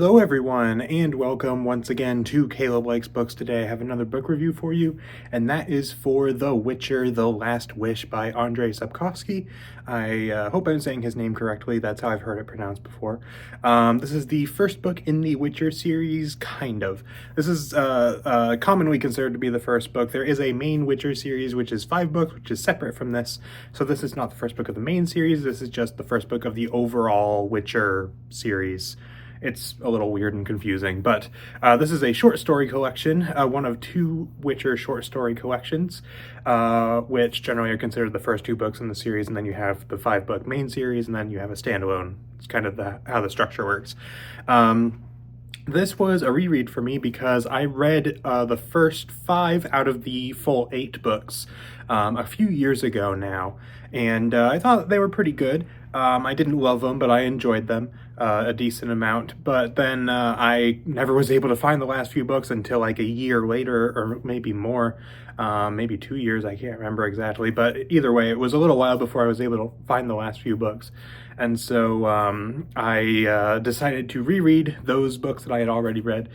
Hello everyone, and welcome once again to Caleb Likes Books. Today I have another book review for you, and that is for The Witcher, The Last Wish by Andrzej Sapkowski. I hope I'm saying his name correctly. That's how I've heard it pronounced before. This is the first book in the Witcher series, kind of. This is commonly considered to be the first book. There is a main Witcher series, which is 5 books, which is separate from this. So this is not the first book of the main series. This is just the first book of the overall Witcher series. It's a little weird and confusing, but this is a short story collection, one of 2 Witcher short story collections, which generally are considered the first 2 books in the series, and then you have the 5-book main series, and then you have a standalone. It's kind of how the structure works. This was a reread for me because I read the first 5 out of the full 8 books a few years ago now, and I thought they were pretty good. I didn't love them, but I enjoyed them a decent amount. But then I never was able to find the last few books until like a year later, or maybe more, maybe 2 years, I can't remember exactly. But either way, it was a little while before I was able to find the last few books. And so I decided to reread those books that I had already read,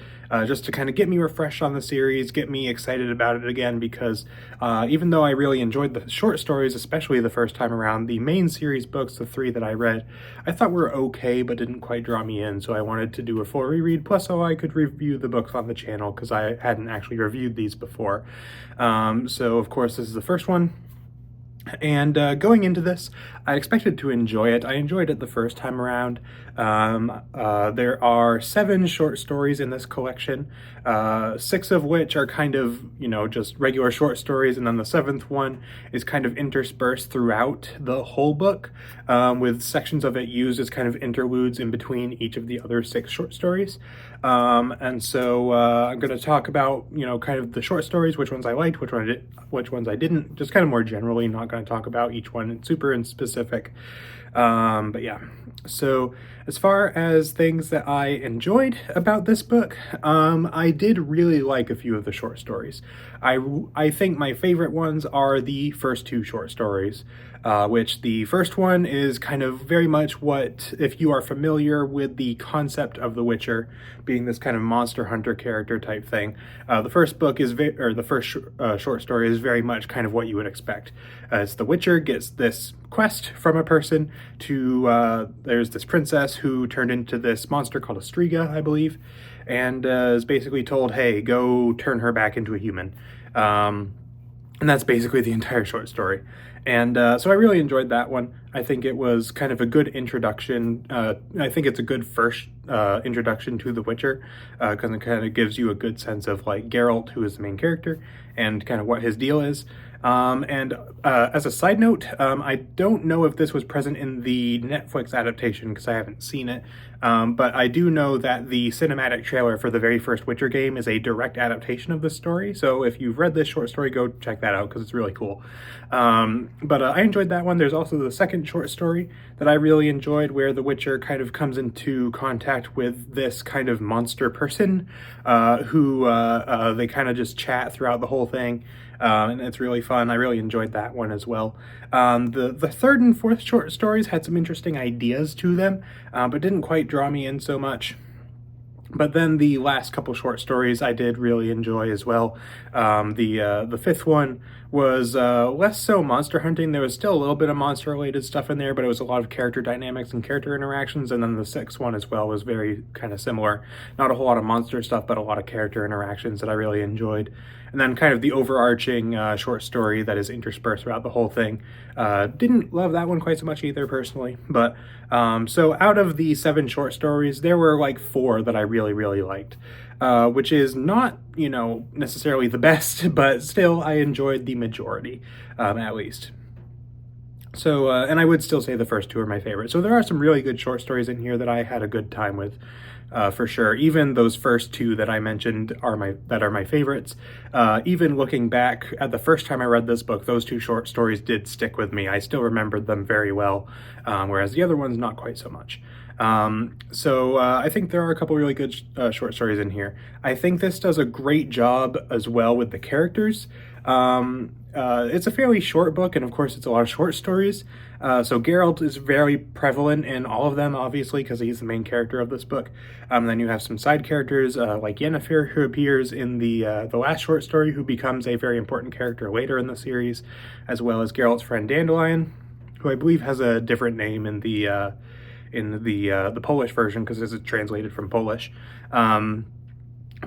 just to kind of get me refreshed on the series, get me excited about it again, because even though I really enjoyed the short stories, especially the first time around, the main series books, the 3 that I read, I thought were okay, but didn't quite draw me in, so I wanted to do a full reread, plus so I could review the books on the channel, because I hadn't actually reviewed these before. So of course this is the first one. And going into this, I expected to enjoy it. I enjoyed it the first time around. There are 7 short stories in this collection, 6 of which are kind of, just regular short stories, and then the 7th one is kind of interspersed throughout the whole book, with sections of it used as kind of interludes in between each of the other 6 short stories. And so I'm going to talk about, kind of the short stories, which ones I liked, which ones I didn't, just kind of more generally, not going to talk about each one super in specific. But yeah, so as far as things that I enjoyed about this book, I did really like a few of the short stories. I think my favorite ones are the first 2 short stories, which the first one is kind of very much what, if you are familiar with the concept of The Witcher being this kind of monster hunter character type thing, the first book is, the first short story is very much kind of what you would expect. It's The Witcher gets this quest from a person to, there's this princess who turned into this monster called a Striga, I believe, and is basically told, hey, go turn her back into a human. And that's basically the entire short story. And so I really enjoyed that one. I think it was kind of a good introduction. I think it's a good first introduction to The Witcher, because it kind of gives you a good sense of like Geralt, who is the main character, and kind of what his deal is. And as a side note, I don't know if this was present in the Netflix adaptation because I haven't seen it, but I do know that the cinematic trailer for the very first Witcher game is a direct adaptation of this story, so if you've read this short story, go check that out because it's really cool. But I enjoyed that one. There's also the second short story that I really enjoyed, where the Witcher kind of comes into contact with this kind of monster person, who they kind of just chat throughout the whole thing. And it's really fun. I really enjoyed that one as well. The third and fourth short stories had some interesting ideas to them, but didn't quite draw me in so much. But then the last couple short stories I did really enjoy as well. The 5th one was less so monster hunting. There was still a little bit of monster related stuff in there, but it was a lot of character dynamics and character interactions. And then the 6th one as well was very kind of similar. Not a whole lot of monster stuff, but a lot of character interactions that I really enjoyed. And then kind of the overarching short story that is interspersed throughout the whole thing. Didn't love that one quite so much either, personally. But so out of the 7 short stories, there were like 4 that I really liked, which is not, necessarily the best, but still I enjoyed the majority, at least. So, and I would still say the first 2 are my favorite. So there are some really good short stories in here that I had a good time with, for sure. Even those first 2 that I mentioned are my favorites. Even looking back at the first time I read this book, those 2 short stories did stick with me. I still remembered them very well, whereas the other ones not quite so much. So I think there are a couple really good short stories in here. I think this does a great job as well with the characters. it's a fairly short book, and of course it's a lot of short stories. So Geralt is very prevalent in all of them, obviously, because he's the main character of this book. Then you have some side characters like Yennefer, who appears in the last short story, who becomes a very important character later in the series, as well as Geralt's friend Dandelion, who I believe has a different name in the Polish version because this is translated from Polish.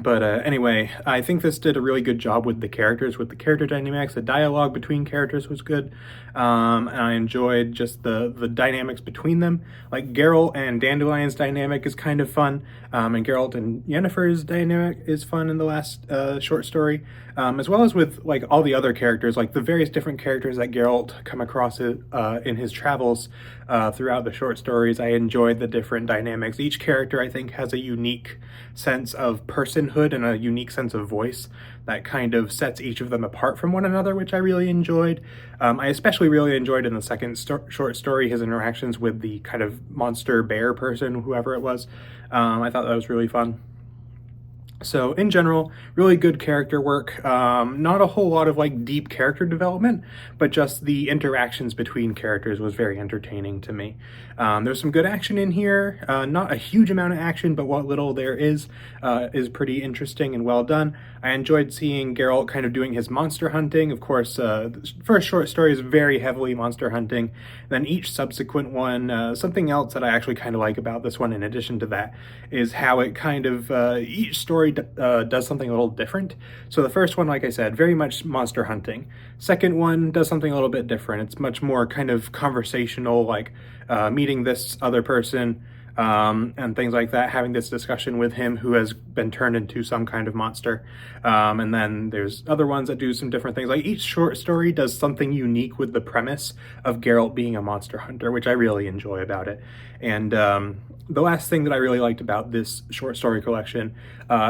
But anyway, I think this did a really good job with the characters, with the character dynamics. The dialogue between characters was good, and I enjoyed just the dynamics between them. Like Geralt and Dandelion's dynamic is kind of fun, and Geralt and Yennefer's dynamic is fun in the last short story, as well as with like all the other characters, like the various different characters that Geralt come across in his travels throughout the short stories. I enjoyed the different dynamics. Each character, I think, has a unique sense of personhood and a unique sense of voice that kind of sets each of them apart from one another, which I really enjoyed. I especially really enjoyed in the second short story his interactions with the kind of monster bear person, whoever it was. I thought that was really fun. So in general, really good character work. Not a whole lot of like deep character development, but just the interactions between characters was very entertaining to me. There's some good action in here. Not a huge amount of action, but what little there is pretty interesting and well done. I enjoyed seeing Geralt kind of doing his monster hunting. Of course, the first short story is very heavily monster hunting. Then each subsequent one, something else that I actually kind of like about this one in addition to that is how it kind of, each story does something a little different. So the first one, like I said, very much monster hunting. Second one does something a little bit different. It's much more kind of conversational, like meeting this other person and things like that, having this discussion with him who has been turned into some kind of monster. And then there's other ones that do some different things. Like each short story does something unique with the premise of Geralt being a monster hunter, which I really enjoy about it. And the last thing that I really liked about this short story collection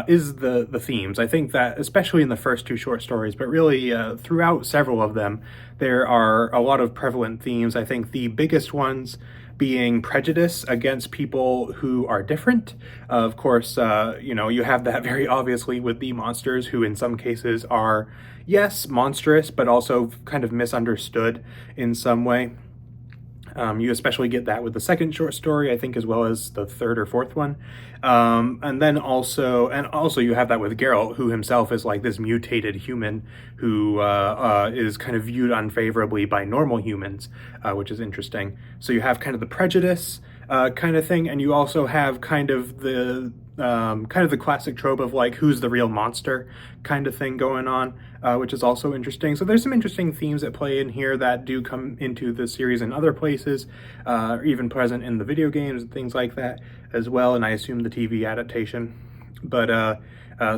is the themes. I think that, especially in the first two short stories, but really throughout several of them, there are a lot of prevalent themes. I think the biggest ones being prejudice against people who are different. Of course, you have that very obviously with the monsters, who in some cases are, yes, monstrous, but also kind of misunderstood in some way. You especially get that with the second short story, I think, as well as the third or fourth one. And then also you have that with Geralt, who himself is like this mutated human who is kind of viewed unfavorably by normal humans, which is interesting. So you have kind of the prejudice kind of thing, and you also have kind of the classic trope of like who's the real monster kind of thing going on, which is also interesting. So there's some interesting themes at play in here that do come into the series in other places, or even present in the video games and things like that as well, and I assume the TV adaptation. But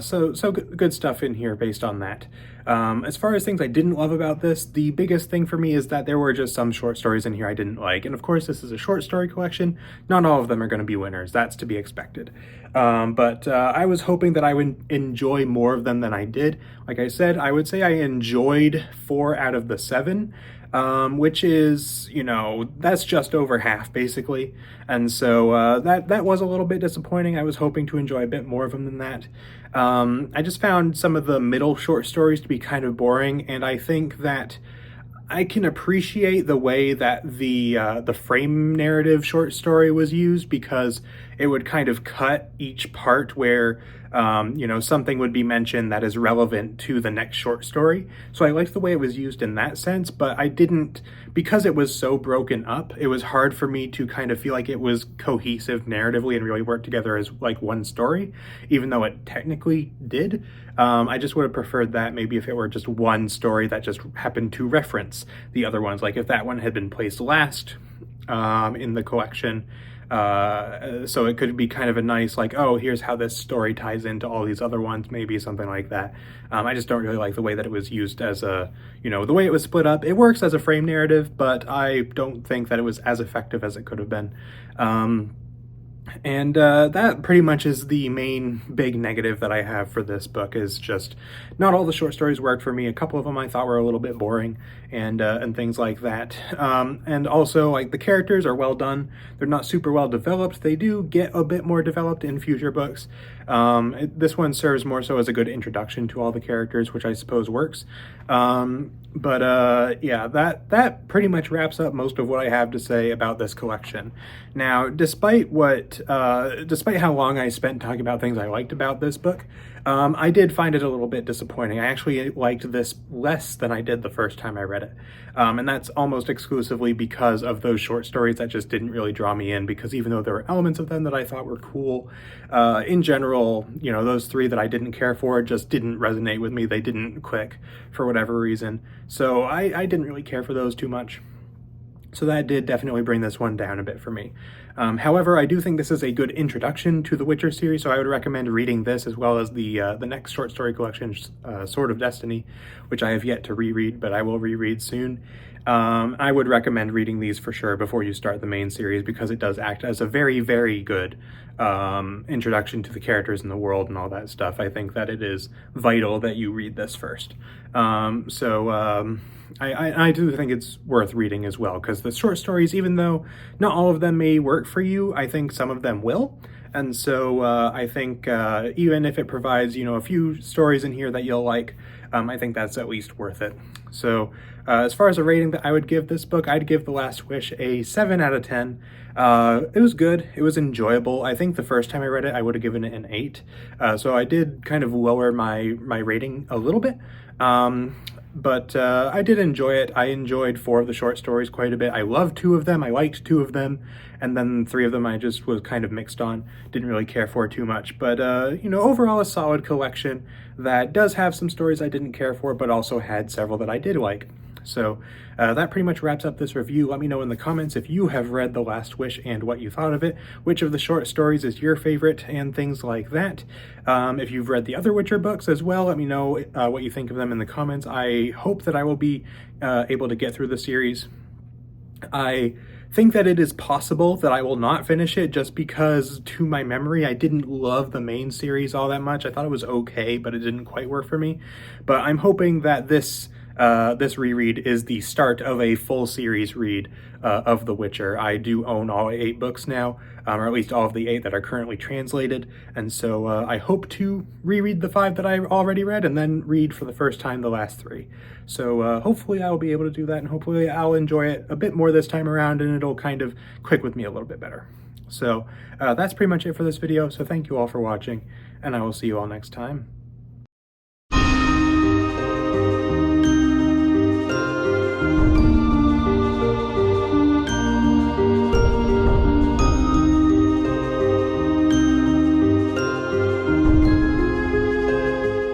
so good stuff in here based on that. As far as things I didn't love about this, the biggest thing for me is that there were just some short stories in here I didn't like. And of course, this is a short story collection. Not all of them are going to be winners. That's to be expected. But I was hoping that I would enjoy more of them than I did. Like I said, I would say I enjoyed 4 out of the 7. Which is, that's just over half basically. And so that was a little bit disappointing. I was hoping to enjoy a bit more of them than that. I just found some of the middle short stories to be kind of boring, and I think that I can appreciate the way that the frame narrative short story was used, because it would kind of cut each part where something would be mentioned that is relevant to the next short story. So I liked the way it was used in that sense, but I didn't, because it was so broken up, it was hard for me to kind of feel like it was cohesive narratively and really work together as like one story, even though it technically did. I just would have preferred that maybe if it were just one story that just happened to reference the other ones, like if that one had been placed last in the collection. So it could be kind of a nice, like, oh, here's how this story ties into all these other ones, maybe something like that. I just don't really like the way that it was used as a, the way it was split up. It works as a frame narrative, but I don't think that it was as effective as it could have been. And that pretty much is the main big negative that I have for this book, is just not all the short stories worked for me. A couple of them I thought were a little bit boring and things like that. And also, like, the characters are well done. They're not super well developed. They do get a bit more developed in future books. This one serves more so as a good introduction to all the characters, which I suppose works. Yeah, that pretty much wraps up most of what I have to say about this collection. Now, despite how long I spent talking about things I liked about this book, I did find it a little bit disappointing. I actually liked this less than I did the first time I read it. And that's almost exclusively because of those short stories that just didn't really draw me in, because even though there were elements of them that I thought were cool, in general, you know, those three that I didn't care for just didn't resonate with me. They didn't click for whatever reason. So I didn't really care for those too much. So that did definitely bring this one down a bit for me. However, I do think this is a good introduction to the Witcher series, so I would recommend reading this as well as the next short story collection, Sword of Destiny, which I have yet to reread, but I will reread soon. I would recommend reading these for sure before you start the main series, because it does act as a very, very good introduction to the characters in the world and all that stuff. I think that it is vital that you read this first. I do think it's worth reading as well, because the short stories, even though not all of them may work for you, I think some of them will. And so I think even if it provides, you know, a few stories in here that you'll like, I think that's at least worth it. So as far as a rating that I would give this book, I'd give The Last Wish a 7 out of 10. It was good. It was enjoyable. I think the first time I read it, I would have given it an 8. So I did kind of lower my rating a little bit. But I did enjoy it. I enjoyed 4 of the short stories quite a bit. I loved 2 of them. I liked 2 of them. And then 3 of them I just was kind of mixed on. Didn't really care for too much. But, you know, overall a solid collection that does have some stories I didn't care for, but also had several that I did like. So that pretty much wraps up this review. Let me know in the comments if you have read The Last Wish and what you thought of it, which of the short stories is your favorite, and things like that. If you've read the other Witcher books as well, let me know what you think of them in the comments. I hope that I will be able to get through the series. I think that it is possible that I will not finish it, just because, to my memory, I didn't love the main series all that much. I thought it was okay, but it didn't quite work for me. But I'm hoping that this reread is the start of a full series read of The Witcher. I do own all 8 books now, or at least all of the 8 that are currently translated, and so I hope to reread the 5 that I already read, and then read for the first time the last 3. So hopefully I will be able to do that, and hopefully I'll enjoy it a bit more this time around, and it'll kind of click with me a little bit better. So that's pretty much it for this video, so thank you all for watching, and I will see you all next time.